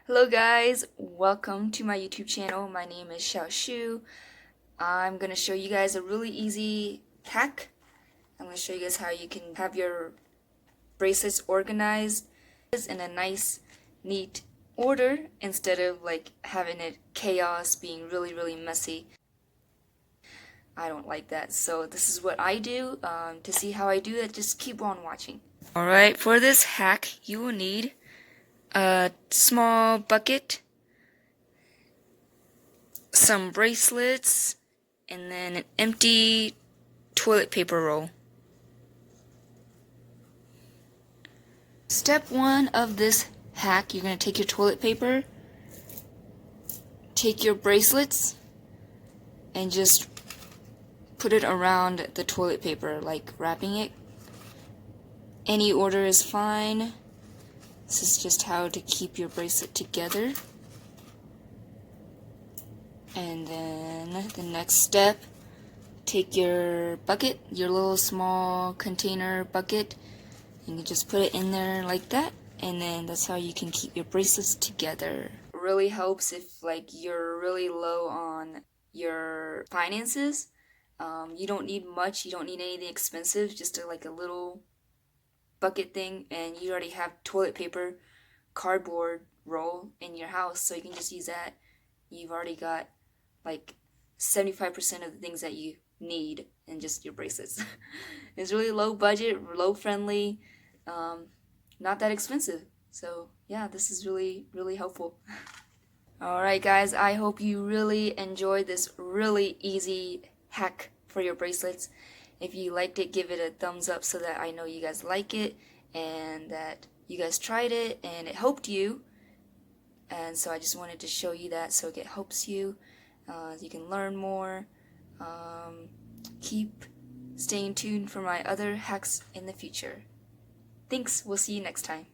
Hello guys, welcome to my YouTube channel. My name is Xiao. I'm going to show you guys a really easy hack. I'm going to show you guys how you can have your bracelets organized in a nice, neat order instead of like having it chaos, being really messy. I don't like that. So this is what I do. To see how I do it, just keep on watching. Alright, for this hack, you will need a small bucket, some bracelets, and then an empty toilet paper roll. Step 1 of this hack, you're going to take your toilet paper, take your bracelets, and just put it around the toilet paper, like wrapping it. Any order is fine. This is just how to keep your bracelet together. And then the next step, take your bucket, your little small container bucket, and you just put it in there like that, and then that's how you can keep your bracelets together. It really helps if like you're really low on your finances. You don't need much, you don't need anything expensive, just like a little bucket thing, and you already have toilet paper, cardboard roll in your house, so you can just use that. You've already got like 75% of the things that you need in just your bracelets. It's really low budget, low friendly, not that expensive. So yeah, this is really helpful. Alright guys, I hope you really enjoyed this really easy hack for your bracelets. If you liked it, give it a thumbs up so that I know you guys like it and that you guys tried it and it helped you. And so I just wanted to show you that so it helps you. You can learn more. Keep staying tuned for my other hacks in the future. Thanks, we'll see you next time.